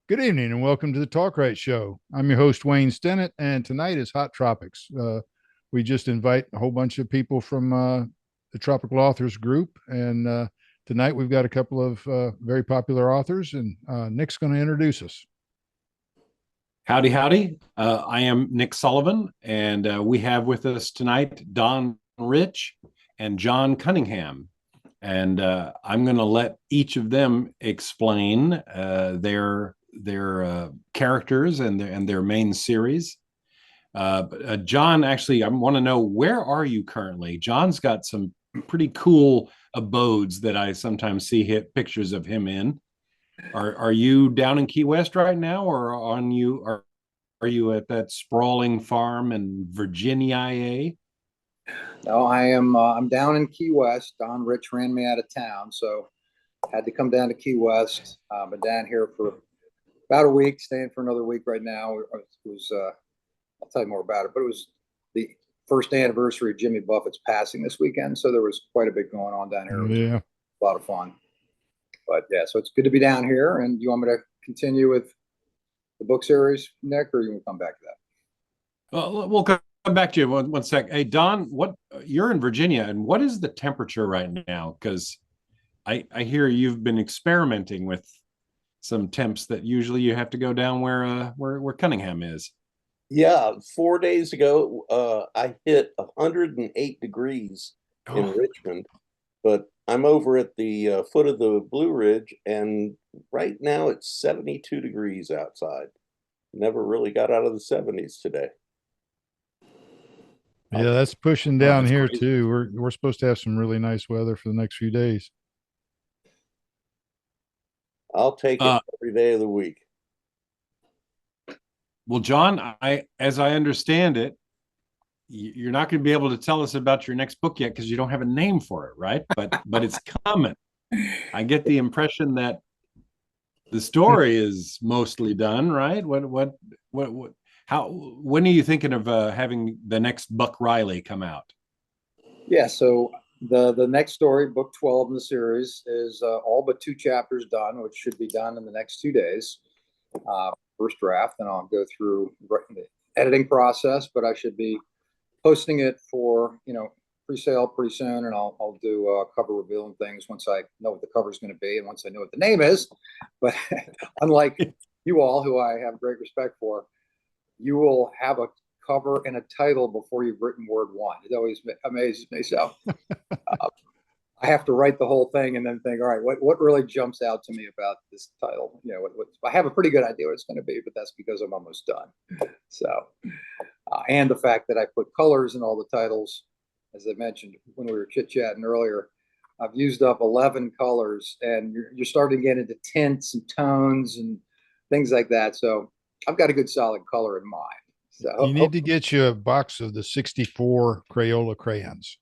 Good evening and welcome to the Talk Right Show. I'm your host, Wayne Stinnett, and tonight is Hot Tropics. We just invite a whole bunch of people from the Tropical Authors Group, and tonight we've got a couple of very popular authors, and Nick's going to introduce us. Howdy, howdy. I am Nick Sullivan, and we have with us tonight Don Rich and John Cunningham. And I'm going to let each of them explain their characters and their main series. John, actually, I want to know, where are you currently? John's got some pretty cool abodes that I sometimes see pictures of him in. Are you down in Key West right now, or are you at that sprawling farm in Virginia? No, I am. I'm down in Key West. Don Rich ran me out of town, so had to come down to Key West. Been down here for about a week, staying for another week right now. I'll tell you more about it, but it was the first anniversary of Jimmy Buffett's passing this weekend, so there was quite a bit going on down here. Yeah, a lot of fun. But yeah, so it's good to be down here. And you want me to continue with the book series, Nick, or you want to come back to that? Well, we'll come back to you one sec. Hey, Don, you're in Virginia, and what is the temperature right now? Because I hear you've been experimenting with some temps that usually you have to go down where Cunningham is. Yeah, 4 days ago, I hit 108 degrees in Richmond, but I'm over at the foot of the Blue Ridge, and right now it's 72 degrees outside. Never really got out of the 70s today. Yeah, that's pushing down that's here crazy. too. We're supposed to have some really nice weather for the next few days. I'll take it every day of the week. Well, John, as I understand it, you're not going to be able to tell us about your next book yet because you don't have a name for it, right? But it's coming. I get the impression that the story is mostly done, right? How? When are you thinking of having the next Buck Riley come out? Yeah, so the next story, book 12 in the series, is all but 2 chapters done, which should be done in the next 2 days. First draft, and I'll go through the editing process, but I should be posting it for pre-sale pretty soon, and I'll do cover reveal and things once I know what the cover is going to be and once I know what the name is. But unlike you all, who I have great respect for, you will have a cover and a title before you've written word one. It always amazes me. So I have to write the whole thing and then think, all right, what really jumps out to me about this title? I have a pretty good idea what it's going to be, but that's because I'm almost done. So, and the fact that I put colors in all the titles, as I mentioned when we were chit-chatting earlier, I've used up 11 colors, and you're starting to get into tints and tones and things like that. So I've got a good solid color in mind. So You need to get you a box of the 64 Crayola crayons.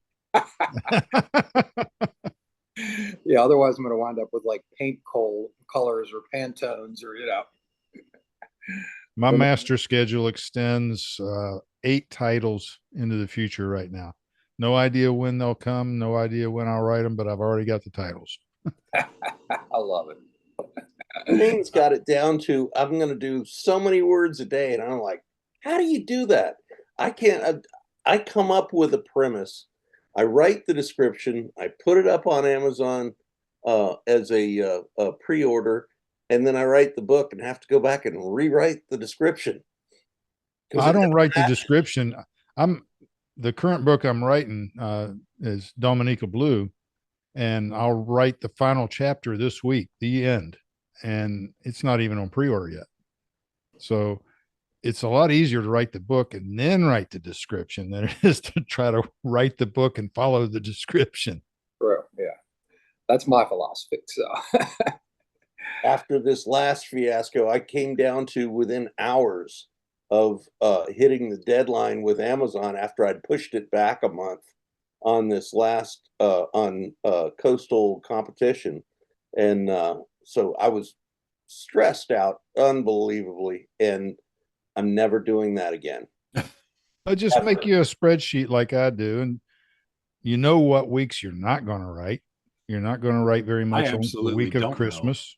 Yeah, otherwise I'm going to wind up with like paint colors or Pantones or My master schedule extends 8 titles into the future right now. No idea when they'll come, no idea when I'll write them, but I've already got the titles. I love it. Wayne's got it down to, I'm going to do so many words a day, and I'm like, how do you do that? I can't. I come up with a premise, I write the description, I put it up on Amazon as a pre-order, and then I write the book and have to go back and rewrite the description. I don't write the description. The current book I'm writing is Dominica Blue, and I'll write the final chapter this week, the end, and it's not even on pre-order yet. So it's a lot easier to write the book and then write the description than it is to try to write the book and follow the description. True. Yeah, that's my philosophy. So after this last fiasco, I came down to within hours of hitting the deadline with Amazon after I'd pushed it back a month on this last on coastal competition, and so I was stressed out unbelievably, and I'm never doing that again. I just make you a spreadsheet like I do, and you know what weeks you're not going to write. You're not going to write very much on the week of Christmas.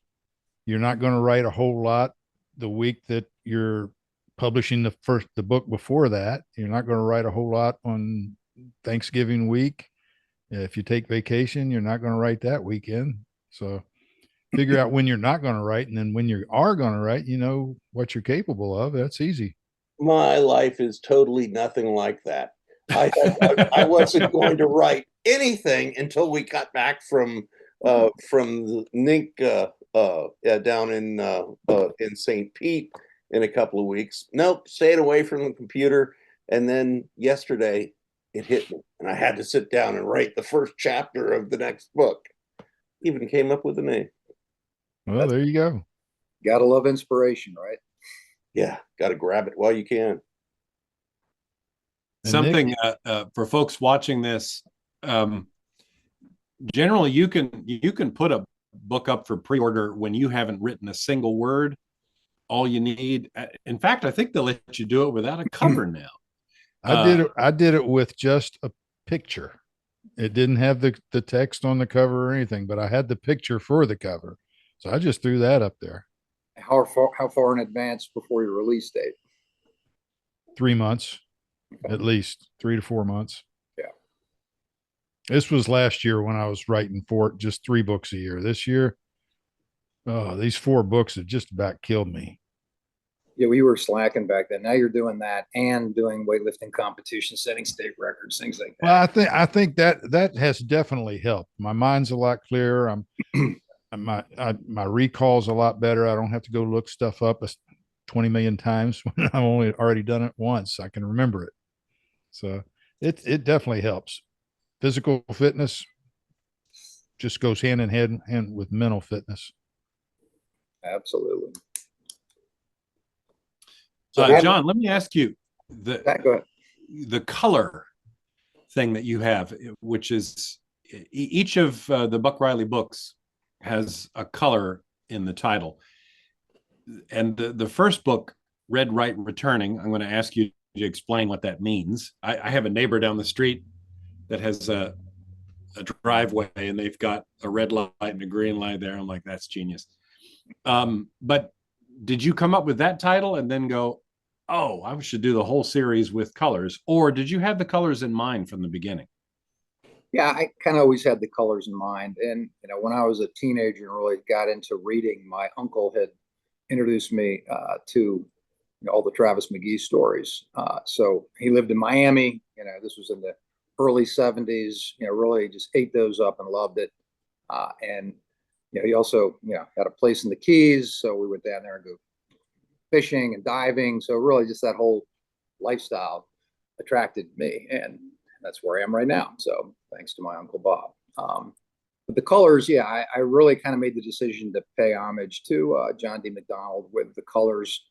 You're not going to write a whole lot the week that you're publishing the book before that. You're not going to write a whole lot on Thanksgiving week. If you take vacation, you're not going to write that weekend. So figure out when you're not going to write, and then when you are going to write, you know what you're capable of. That's easy. My life is totally nothing like that. I wasn't going to write anything until we got back from the NINC down in St. Pete in a couple of weeks. Nope, staying away from the computer. And then yesterday it hit me, and I had to sit down and write the first chapter of the next book. Even came up with a name. Well, there you go. Gotta love inspiration, right? Yeah, got to grab it while you can. And Something Nick, for folks watching this, generally you can put a book up for pre-order when you haven't written a single word. All you need, in fact, I think they'll let you do it without a cover now. I did it with just a picture. It didn't have the text on the cover or anything, but I had the picture for the cover. So I just threw that up there. How far in advance before your release date? 3 months, at least 3 to 4 months. Yeah. This was last year when I was writing for it, just 3 books a year. This year, oh, these 4 books have just about killed me. Yeah, we were slacking back then. Now you're doing that and doing weightlifting competitions, setting state records, things like that. Well, I think that has definitely helped. My mind's a lot clearer. My recall's a lot better. I don't have to go look stuff up 20 million times when I've only already done it once. I can remember it. So it definitely helps. Physical fitness just goes hand in hand with mental fitness. Absolutely. John, let me ask you Go ahead. the color thing that you have, which is each of the Buck Riley books has a color in the title. And the first book, Red Right Returning, I'm going to ask you to explain what that means. I have a neighbor down the street that has a driveway, and they've got a red light and a green light there. I'm like, that's genius. But did you come up with that title and then go, oh, I should do the whole series with colors? Or did you have the colors in mind from the beginning? Yeah, I kind of always had the colors in mind. And, when I was a teenager and really got into reading, my uncle had introduced me to all the Travis McGee stories. So he lived in Miami. This was in the early 70s, really just ate those up and loved it. And, he also, had a place in the Keys. So we went down there and go fishing and diving. So really just that whole lifestyle attracted me. And that's where I am right now. So thanks to my Uncle Bob. But the colors, yeah, I really kind of made the decision to pay homage to John D. McDonald with the colors,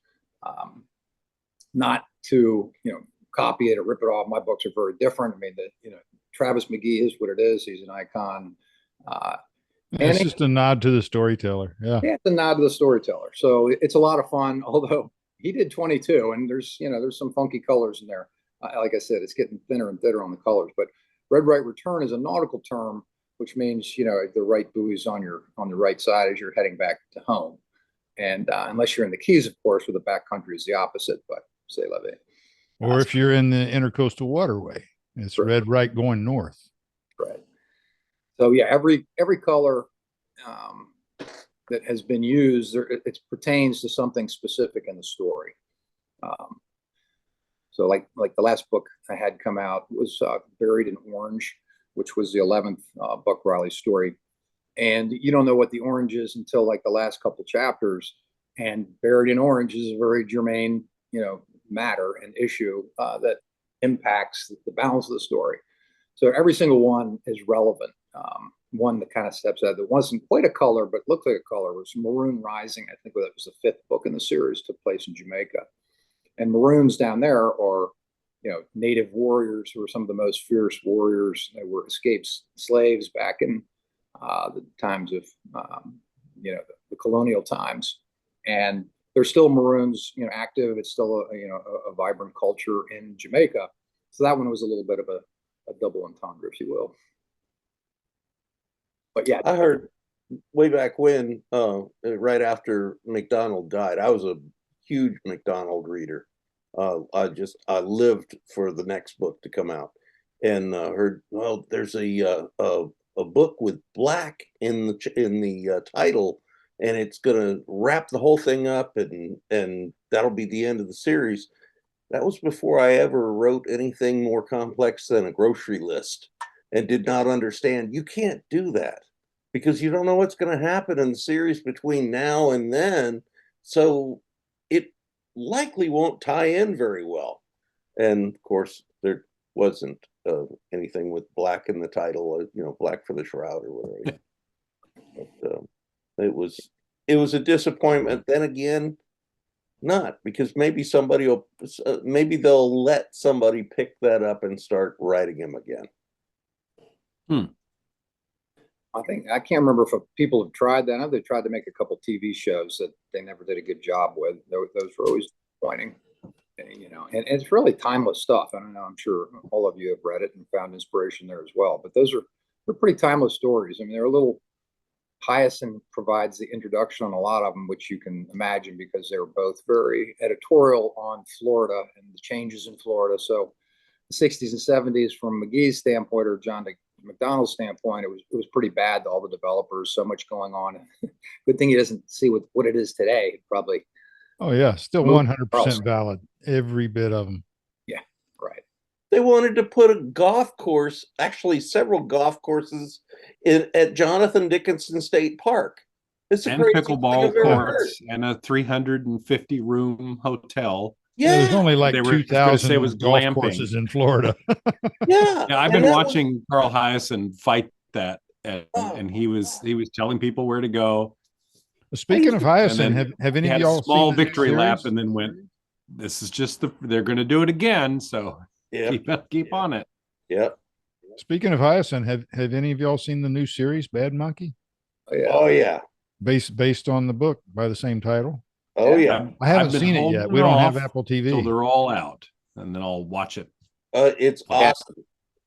not to, copy it or rip it off. My books are very different. I mean, Travis McGee is what it is. He's an icon. It's just a nod to the storyteller. Yeah. Yeah, it's a nod to the storyteller. So it's a lot of fun, although he did 22 and there's some funky colors in there. Like I said, it's getting thinner and thinner on the colors, but red right return is a nautical term, which means, the right buoy's on the right side as you're heading back to home. And unless you're in the Keys, of course, where the backcountry is the opposite, but say la vie. Or if you're in the intercoastal waterway, it's right. red right going north. Right. So yeah, every color that has been used, it pertains to something specific in the story. So like the last book I had come out was Buried in Orange, which was the 11th Buck Riley story. And you don't know what the orange is until like the last couple chapters. And Buried in Orange is a very germane, matter and issue that impacts the balance of the story. So every single one is relevant. One that kind of steps out that wasn't quite a color, but looked like a color was Maroon Rising. I think that was the 5th book in the series, took place in Jamaica. And Maroons down there are, native warriors who were some of the most fierce warriors. They were escaped slaves back in the times of, the colonial times. And there's still Maroons, active. It's still a vibrant culture in Jamaica. So that one was a little bit of a double entendre, if you will. But yeah, I heard way back when, right after McDonald died, I was a huge McDonald reader. I lived for the next book to come out, and heard, well, there's a book with black in the title, and it's going to wrap the whole thing up, and that'll be the end of the series. That was before I ever wrote anything more complex than a grocery list, and did not understand you can't do that because you don't know what's going to happen in the series between now and then. So it likely won't tie in very well. And of course, there wasn't anything with black in the title, black for the shroud or whatever. But it was a disappointment. Then again, not, because maybe maybe they'll let somebody pick that up and start writing him again. I can't remember if people have tried that. I know they tried to make a couple TV shows that they never did a good job with. Those were always disappointing, and it's really timeless stuff. I don't know. I'm sure all of you have read it and found inspiration there as well. But they're pretty timeless stories. I mean, they're a little. Hyacinth provides the introduction on a lot of them, which you can imagine because they were both very editorial on Florida and the changes in Florida. So the 60s and 70s from McGee's standpoint, or John McDonald's standpoint, it was pretty bad to all the developers, so much going on. Good thing he doesn't see what it is today, probably. Oh yeah, still 100% valid, every bit of them. Yeah, right. They wanted to put a golf course, actually several golf courses, at Jonathan Dickinson State Park. It's a pickleball courts and a 350-room hotel. Yeah, there's only like 2,000 golf courses in Florida. Yeah, I've been watching Carl Hyacinth fight that, and he was telling people where to go. Speaking of Hyacinth, have any of y'all small victory lap and then went, this is just they're going to do it again, so keep on it. Yep. Speaking of Hyacinth, have any of y'all seen the new series Bad Monkey? Oh yeah. Based on the book by the same title. Oh yeah. I haven't seen it yet. We don't have Apple TV. So they're all out, and then I'll watch it. It's awesome.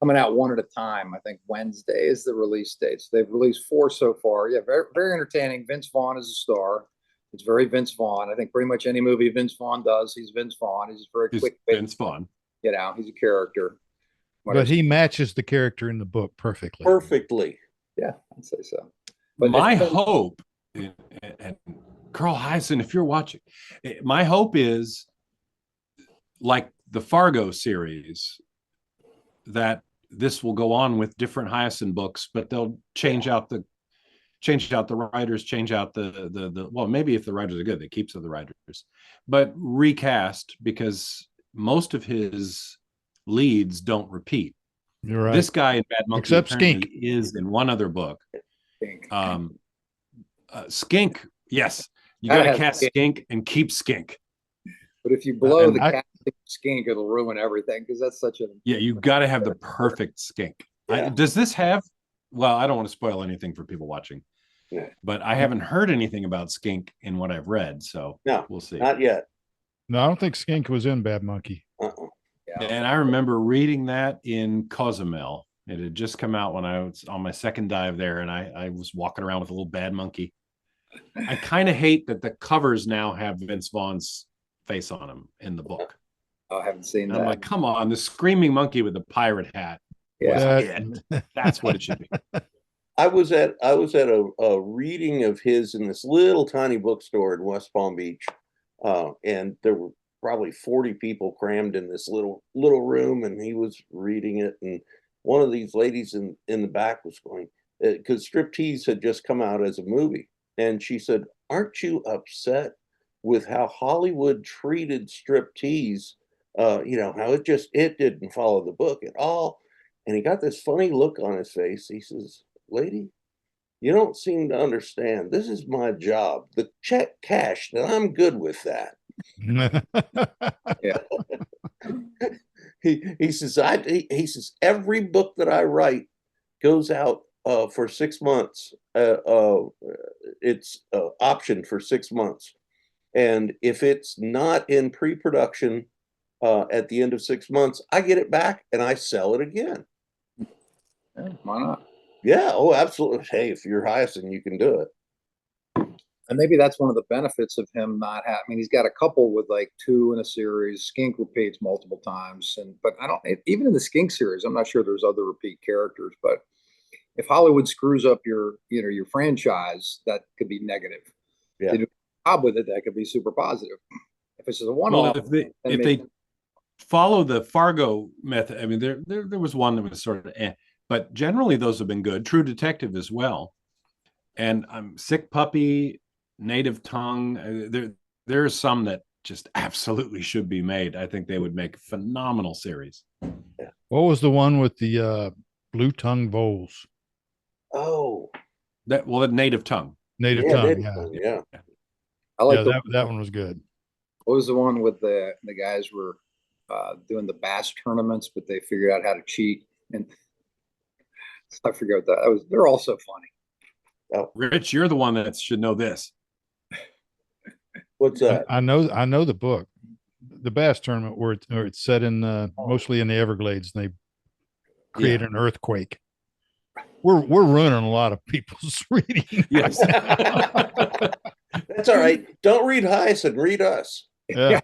Coming out one at a time. I think Wednesday is the release date. So they've released 4 so far. Yeah, very, very entertaining. Vince Vaughn is a star. It's very Vince Vaughn. I think pretty much any movie Vince Vaughn does, he's Vince Vaughn. He's very quick. Vince Vaughn. He's a character. But he matches the character in the book perfectly. Yeah, I'd say so. But my hope, and Carl Hyacinth, if you're watching, my hope is like the Fargo series, that this will go on with different Hyacinth books, but they'll change out the writers, change out the well, maybe if the writers are good, they keep the writers, but recast, because most of his leads don't repeat. You're right. This guy in Bad Monkey except Skink is in one other book. Skink, yes, you got to cast Skink and keep Skink. But if you blow the cat Skink, it'll ruin everything, because that's such a you got to have the perfect Skink. Does this have? Well, I don't want to spoil anything for people watching, but I haven't heard anything about Skink in what I've read, so we'll see. Not yet. No, I don't think Skink was in Bad Monkey. And I remember reading that in Cozumel. It had just come out when I was on my second dive there, and I was walking around with a little Bad Monkey. I kind of hate that the covers now have Vince Vaughn's face on them in the book. I haven't seen that. I'm like, come on, the screaming monkey with the pirate hat. That's what it should be. I was at a reading of his in this little tiny bookstore in West Palm Beach, and there were probably 40 people crammed in this little room, and he was reading it, and one of these ladies in the back was going, because Striptease had just come out as a movie, and she said, "Aren't you upset with how Hollywood treated striptease? How it didn't follow the book at all." And he got this funny look on his face. He says, "Lady, you don't seem to understand. This is my job. The check cashed, and I'm good with that." He says every book that I write goes out for 6 months. It's optioned for 6 months, and if it's not in pre-production at the end of 6 months, I get it back and I sell it again. Why not? Yeah. Oh, absolutely. Hey, if you're Hyacinth, you can do it. And maybe that's one of the benefits of him not having. I mean, he's got a couple with like 2 in a series. Skink repeats multiple times, but I don't. Even in the Skink series, I'm not sure there's other repeat characters. But if Hollywood screws up your franchise, that could be negative. Yeah. They do a job with it, that could be super positive. If it's just a Well, one-off, if they follow the Fargo method, I mean, there was one that was sort of, but generally those have been good. True Detective as well, and Sick Puppy, Native Tongue. There's some that just absolutely should be made. I think they would make a phenomenal series. What was the one with the blue tongue voles? Oh, The Native Tongue. Native yeah, tongue. Native Yeah. Tongue, yeah. I like that one was good. what was the one with the guys were doing the bass tournaments, but they figured out how to cheat, and I forget what that was. They're all so funny. Rich, you're the one that should know this. What's that? I know the book, the bass tournament where it's set in mostly in the Everglades, and they create an earthquake. We're ruining a lot of people's reading. Yes. That's all right. Don't read Hyacinth, read us. Yeah.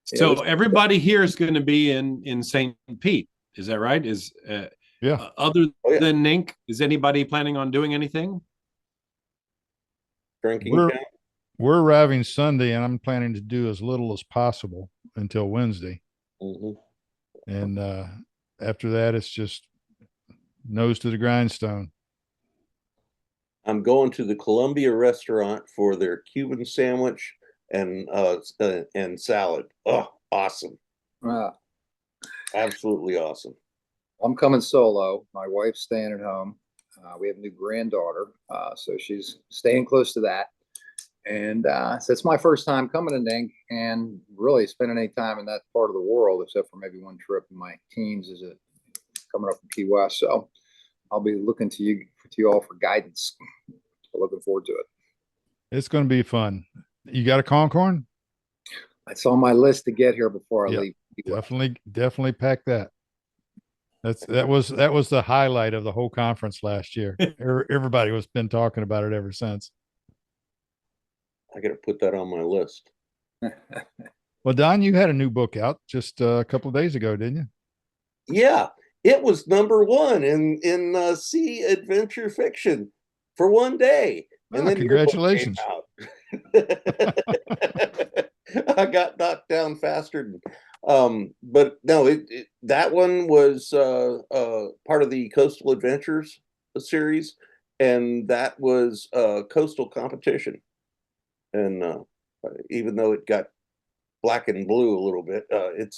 So everybody here is going to be in St. Pete. Is that right? Other than Nink, is anybody planning on doing anything? Drinking We're arriving Sunday, and I'm planning to do as little as possible until Wednesday. Mm-hmm. And after that, it's just nose to the grindstone. I'm going to the Columbia restaurant for their Cuban sandwich and salad. Oh, awesome. Absolutely awesome. I'm coming solo. My wife's staying at home. We have a new granddaughter, so she's staying close to that. And so it's my first time coming to Nink and really spending any time in that part of the world, except for maybe one trip in my teens coming up from Key West. So I'll be looking to you all for guidance. So looking forward to it. It's going to be fun. You got a Concorn? It's on my list to get here before I leave. Definitely pack that. That was the highlight of the whole conference last year. Everybody has been talking about it ever since. I got to put that on my list. Well, Don, you had a new book out just a couple of days ago, didn't you? Yeah, it was #1 in Sea Adventure Fiction for one day. And then congratulations. I got knocked down faster. But no, that one was part of the Coastal Adventures series, and that was Coastal Competition. And even though it got black and blue a little bit, it's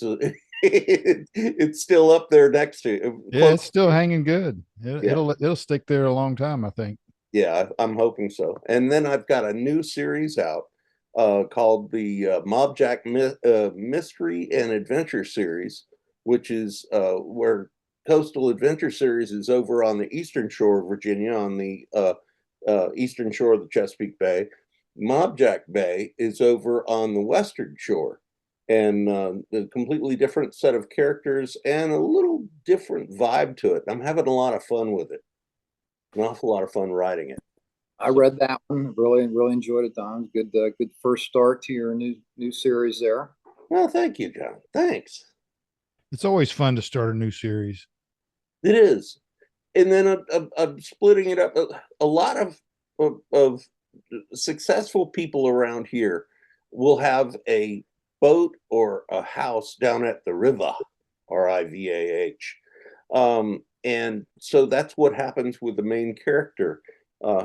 still up there next to. It's still hanging good. It'll stick there a long time, I think. Yeah, I'm hoping so. And then I've got a new series out called the Mob Jack Mystery and Adventure Series, which is where Coastal Adventure Series is over on the eastern shore of Virginia, on the eastern shore of the Chesapeake Bay. Mob Jack Bay is over on the western shore, and a completely different set of characters and a little different vibe to it. I'm having a lot of fun with it. An awful lot of fun writing it. I read that one. Really enjoyed it, Don. Good first start to your new series there. Well, thank you, John. Thanks. It's always fun to start a new series. It is. And then I'm splitting it up. A lot of successful people around here will have a boat or a house down at the river, Rivah. And so that's what happens with the main character.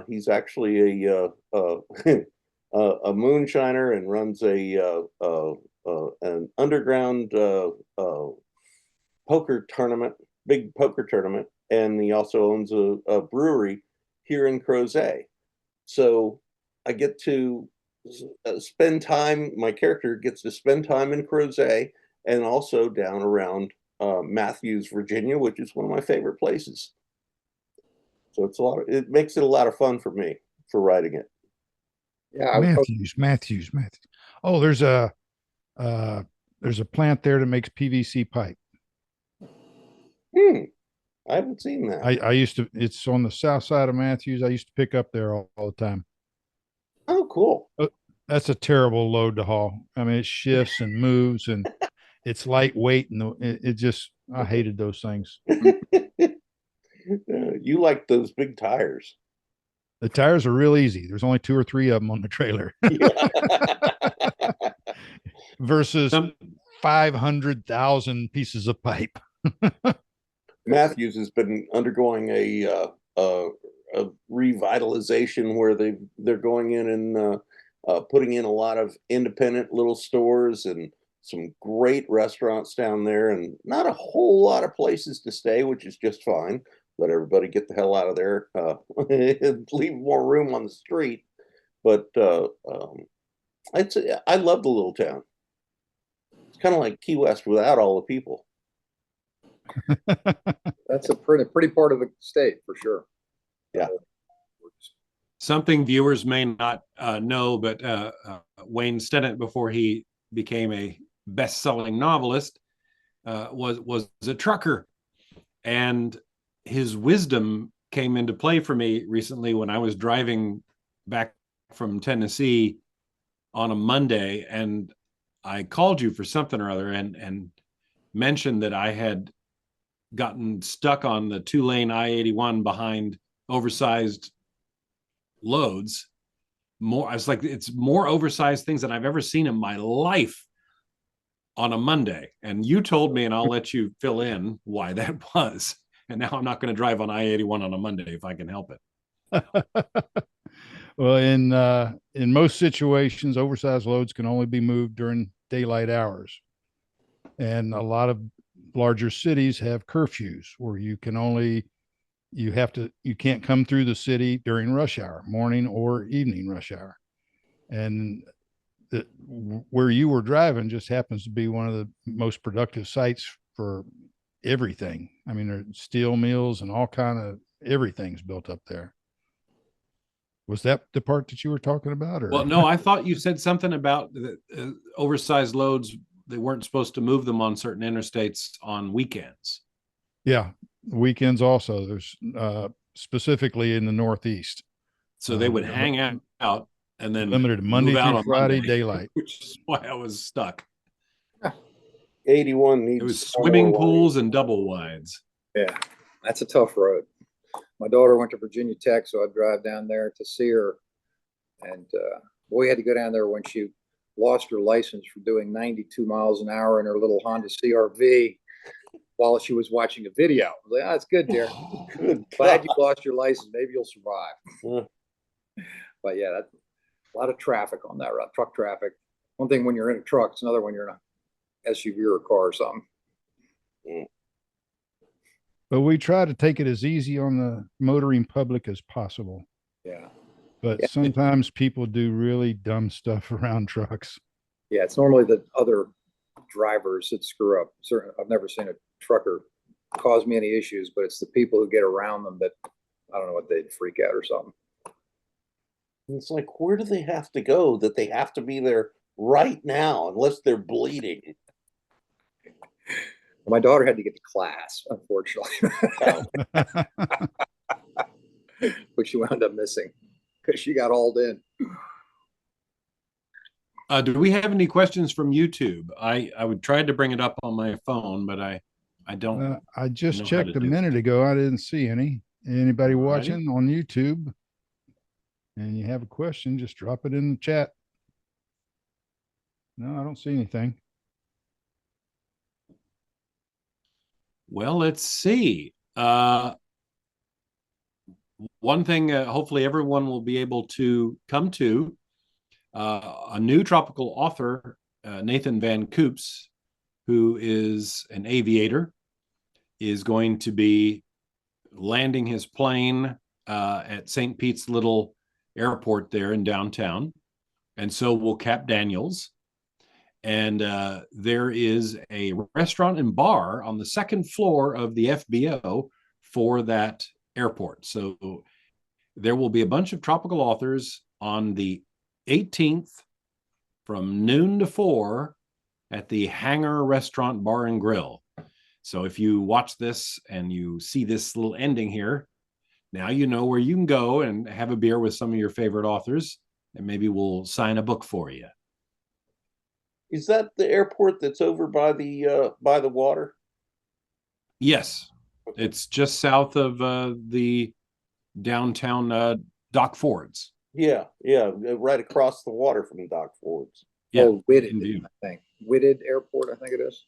He's actually a moonshiner and runs an underground poker tournament, big poker tournament, and he also owns a brewery here in Crozet. So I get to spend time. My character gets to spend time in Crozet and also down around Matthews, Virginia, which is one of my favorite places. So it makes it a lot of fun for me for writing it. Yeah, Matthews. Oh, there's a plant there that makes PVC pipe. I haven't seen that. I used to, it's on the south side of Matthews. I used to pick up there all the time. Oh, cool. That's a terrible load to haul. I mean, it shifts and moves and it's lightweight and it just, I hated those things. You like those big tires. The tires are real easy. There's only 2 or 3 of them on the trailer versus 500,000 pieces of pipe. Matthews has been undergoing a revitalization where they're going in and putting in a lot of independent little stores and some great restaurants down there, and not a whole lot of places to stay, which is just fine. Let everybody get the hell out of there, leave more room on the street. But I love the little town. It's kind of like Key West without all the people. That's a pretty part of the state for sure. Yeah. Something viewers may not know, but Wayne Stinnett, before he became a best-selling novelist, was a trucker, and his wisdom came into play for me recently when I was driving back from Tennessee on a Monday, and I called you for something or other and mentioned that I had gotten stuck on the 2-lane I-81 behind oversized loads. I was like, it's more oversized things than I've ever seen in my life on a Monday. And you told me, and I'll let you fill in why that was. And now I'm not going to drive on I-81 on a Monday if I can help it. Well, in most situations, oversized loads can only be moved during daylight hours. And a lot of larger cities have curfews where you can't come through the city during rush hour, morning or evening rush hour. And where you were driving just happens to be one of the most productive sites for everything. I mean, there's steel mills and all kind of everything's built up there. Was that the part that you were talking about? Or? Well, no, I thought you said something about oversized loads. They weren't supposed to move them on certain interstates on weekends. Yeah, weekends also. There's specifically in the Northeast. So they would hang out and then limited Monday through Friday Monday, daylight, which is why I was stuck. 81 needs. It was swimming pools and double wides. Yeah, that's a tough road. My daughter went to Virginia Tech, so I'd drive down there to see her. And we had to go down there when she lost her license for doing 92 miles an hour in her little Honda CRV while she was watching a video. I was like, oh, that's good, dear. Glad you lost your license. Maybe you'll survive. But yeah, that's a lot of traffic on that route, truck traffic. One thing when you're in a truck, it's another when you're in a SUV or a car or something. but we try to take it as easy on the motoring public as possible. Yeah. But sometimes people do really dumb stuff around trucks. Yeah, it's normally the other drivers that screw up. Certainly, I've never seen a trucker cause me any issues, but it's the people who get around them that I don't know what they'd freak out or something. It's like, where do they have to go that they have to be there right now unless they're bleeding? My daughter had to get to class, unfortunately, which she wound up missing because she got hauled in. Do we have any questions from YouTube? I would try to bring it up on my phone, but I don't. I just checked a minute ago. I didn't see any. Anybody watching on YouTube and you have a question, just drop it in the chat. No, I don't see anything. Well, let's see. One thing, hopefully everyone will be able to come to, a new tropical author, Nathan Van Coops, who is an aviator, is going to be landing his plane at St. Pete's Little Airport there in downtown. And so will Cap Daniels. And there is a restaurant and bar on the second floor of the FBO for that airport. So there will be a bunch of tropical authors on the 18th from noon to 4 at the Hangar Restaurant Bar and Grill. So if you watch this and you see this little ending here, now you know where you can go and have a beer with some of your favorite authors, and maybe we'll sign a book for you. Is that the airport that's over by the water? Yes, it's just south of the downtown Dock Fords. Yeah, right across the water from Dock Fords. Yeah, Oh, Whitted, indeed. I think. Whitted Airport, I think it is.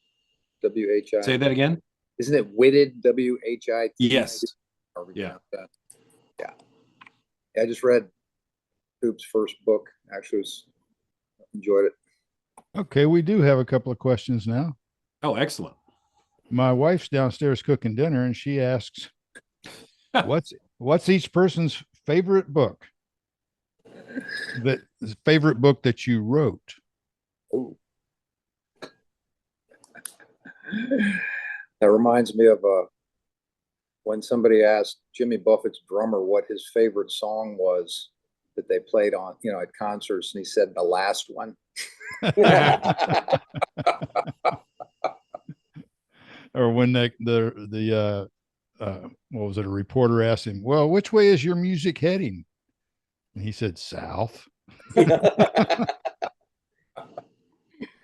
W-H-I. Say that again. Isn't it Whitted, W-H-I-T? Yes. Yeah. Yeah. I just read Coop's first book. Actually, enjoyed it. Okay, we do have a couple of questions now. Oh, excellent. My wife's downstairs cooking dinner, and she asks, "What's each person's favorite book? Favorite book that you wrote?" Ooh. That reminds me of when somebody asked Jimmy Buffett's drummer what his favorite song was that they played on, at concerts, and he said the last one. Or when what was it? A reporter asked him, "Well, which way is your music heading?" And he said, "South."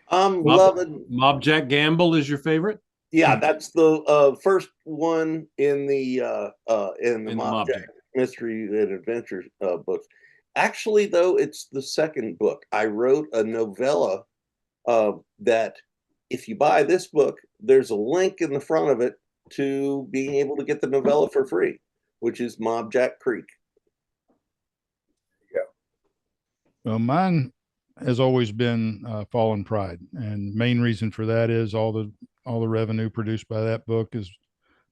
I'm loving Mob Jack Gamble is your favorite? Yeah, that's the first one in the Mob Jack Mystery and Adventure books. Actually, though, it's the second book. I wrote a novella that if you buy this book, there's a link in the front of it to being able to get the novella for free, which is Mob Jack Creek. Yeah. Well, mine has always been Fallen Pride, and main reason for that is all the revenue produced by that book has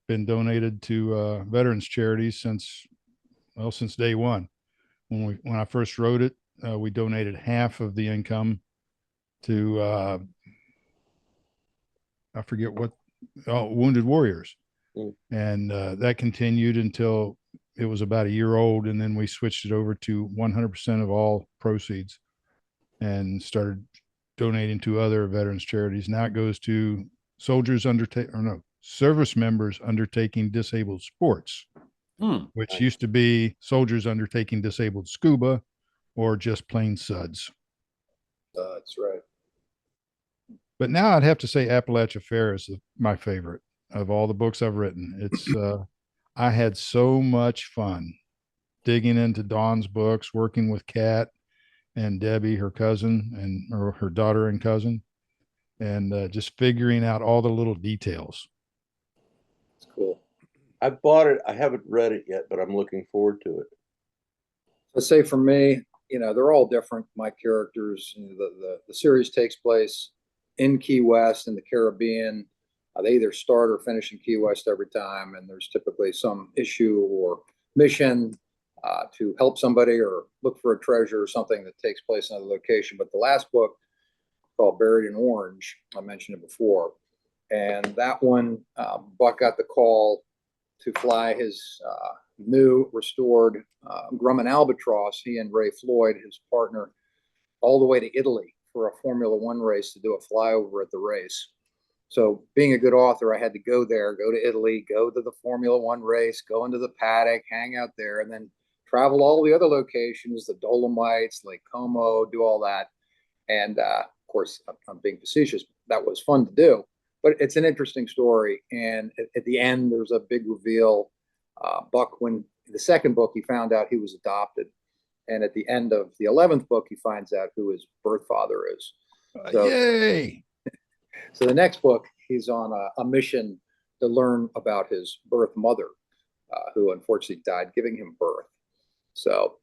been donated to veterans charities since day one. When I first wrote it, we donated half of the income to I forget what Wounded Warriors, and that continued until it was about a year old, and then we switched it over to 100% of all proceeds and started donating to other veterans charities. Now it goes to service members undertaking disabled sports, which used to be soldiers undertaking disabled scuba or just plain suds. That's right. But now I'd have to say Appalachia Fair is my favorite of all the books I've written. It's I had so much fun digging into Dawn's books, working with Kat and Debbie, her cousin, or her daughter and cousin, and just figuring out all the little details. It's cool. I bought it. I haven't read it yet, but I'm looking forward to it. Let's say for me, they're all different. My characters, the series takes place in Key West in the Caribbean. They either start or finish in Key West every time, and there's typically some issue or mission to help somebody or look for a treasure or something that takes place in another location. But the last book, called Buried in Orange, I mentioned it before, and that one, Buck got the call to fly his new restored Grumman Albatross, he and Ray Floyd, his partner, all the way to Italy for a Formula One race to do a flyover at the race. So being a good author, I had to go there, go to Italy, go to the Formula One race, go into the paddock, hang out there, and then travel all the other locations, the Dolomites, Lake Como, do all that. And of course, I'm being facetious. That was fun to do, but it's an interesting story. And at the end, there's a big reveal. Buck, when the second book, he found out he was adopted. And at the end of the 11th book, he finds out who his birth father is. So, Yay! So the next book, he's on a mission to learn about his birth mother, who unfortunately died giving him birth. So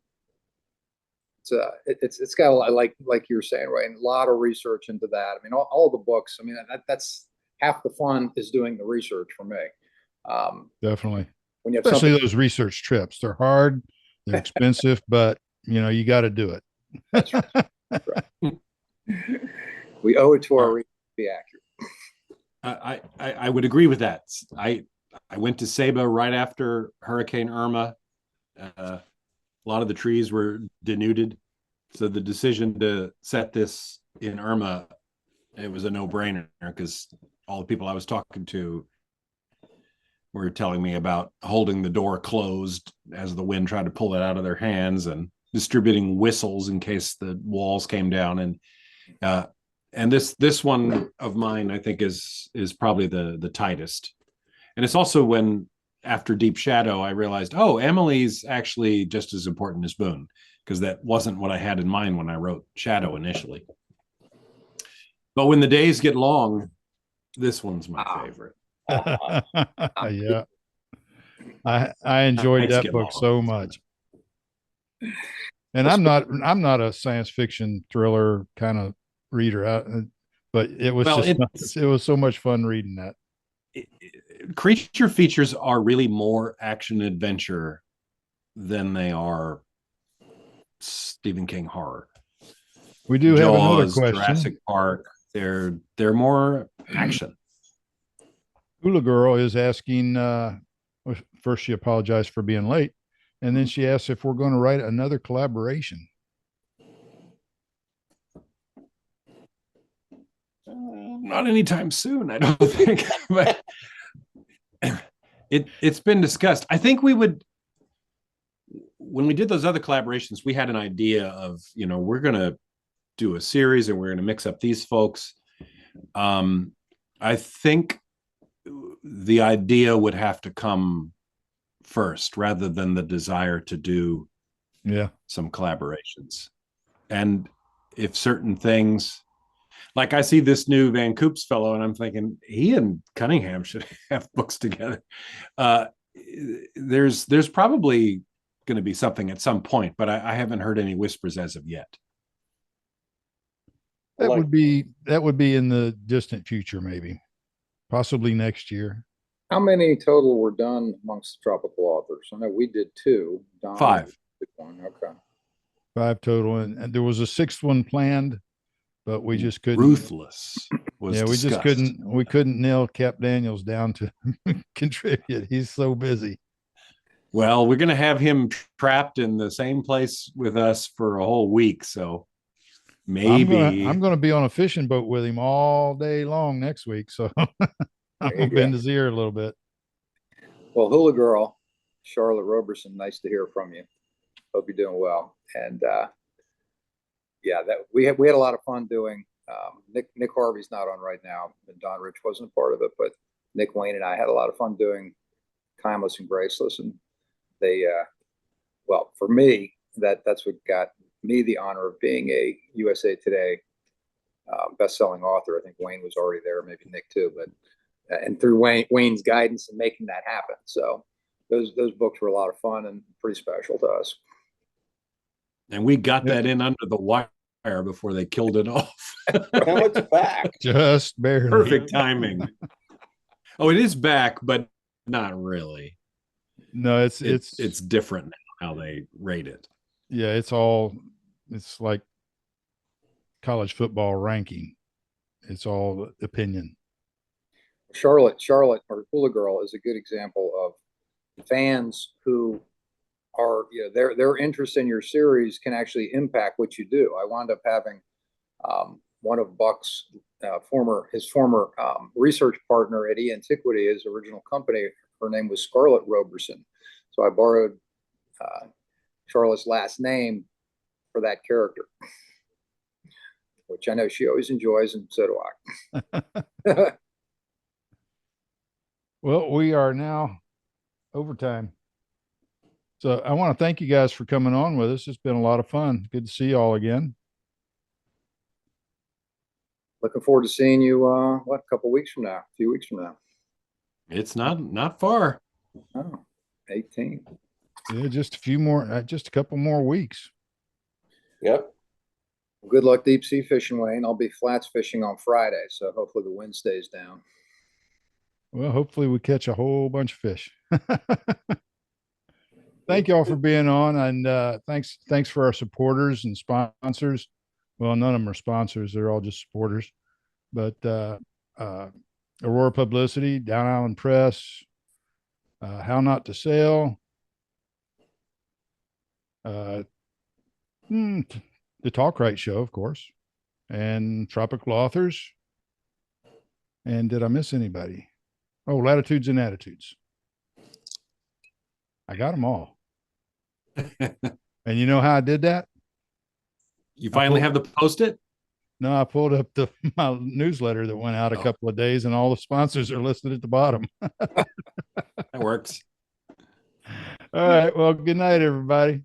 it's got a lot, like you were saying, right? A lot of research into that. I mean, all the books. I mean, that's half the fun is doing the research for me. Definitely. When you have especially those research trips, they're hard, they're expensive, but you got to do it. That's right. That's right. We owe it to our readers to be accurate. I would agree with that. I went to Saba right after Hurricane Irma. A lot of the trees were denuded, so the decision to set this in Irma, it was a no-brainer because all the people I was talking to were telling me about holding the door closed as the wind tried to pull it out of their hands, and distributing whistles in case the walls came down. And this one of mine, I think, is probably the tightest. And it's also when, after Deep Shadow, I realized, oh, Emily's actually just as important as Boone, because that wasn't what I had in mind when I wrote Shadow initially. But when the days get long, this one's my favorite. Yeah. I enjoyed Nights that get book long. so much. And I'm not a science fiction thriller kind of reader, but it was it was so much fun reading that. Creature features are really more action adventure than they are Stephen King horror. We do have another Jaws, question. Jurassic Park, they're more action. Hula Girl is asking, first she apologized for being late, and then she asks if we're going to write another collaboration. Not anytime soon, I don't think. But it's been discussed. I think we would, when we did those other collaborations, we had an idea of, we're going to do a series and we're going to mix up these folks. I think the idea would have to come first rather than the desire to do some collaborations. And if certain things, like I see this new Van Coops fellow and I'm thinking he and Cunningham should have books together. There's probably going to be something at some point, but I haven't heard any whispers as of yet. That would be in the distant future, maybe, possibly next year. How many total were done amongst tropical authors? I know we did 2. Don 5. did 1. Okay. 5 total, and there was a 6th one planned, but we just couldn't. Ruthless was we discussed. just couldn't nail Cap Daniels down to contribute. He's so busy. Well, we're going to have him trapped in the same place with us for a whole week, so maybe I'm going to be on a fishing boat with him all day long next week, so I'm going to bend his ear a little bit. Well, Hula Girl, Charlotte Roberson, nice to hear from you. Hope you're doing well. And that we had a lot of fun doing. Nick Harvey's not on right now, and Don Rich wasn't a part of it, but Nick Wayne and I had a lot of fun doing Timeless and Graceless, and they, well, for me, that's what got me the honor of being a USA Today best-selling author. I think Wayne was already there, maybe Nick too, but and through Wayne's guidance and making that happen. So those books were a lot of fun and pretty special to us. And we got that in under the wire before they killed it off. Now it's back. Just barely. Perfect timing. Oh, it is back, but not really. No, it's different now how they rate it. Yeah, it's like college football ranking. It's all opinion. Charlotte or Hula Girl is a good example of fans who are, their interest in your series can actually impact what you do. I wound up having one of Buck's former research partner at E-Antiquity, his original company. Her name was Scarlett Roberson, so I borrowed Charlotte's last name for that character, which I know she always enjoys, and so do I. Well, we are now overtime. So I want to thank you guys for coming on with us. It's been a lot of fun. Good to see you all again. Looking forward to seeing you, a few weeks from now. It's not far. Oh, 18. Yeah, just a couple more weeks. Yep. Good luck deep sea fishing, Wayne. I'll be flats fishing on Friday, so hopefully the wind stays down. Well, hopefully we catch a whole bunch of fish. Thank you all for being on, and thanks for our supporters and sponsors. Well, none of them are sponsors; they're all just supporters. But Aurora Publicity, Down Island Press, How Not to Sail, the Talk Right Show, of course, and Tropical Authors. And did I miss anybody? Oh, Latitudes and Attitudes. I got them all. And you know how I did that? You finally have the Post-it? No, I pulled up my newsletter that went out a couple of days, and all the sponsors are listed at the bottom. That works. All right. Well, good night, everybody.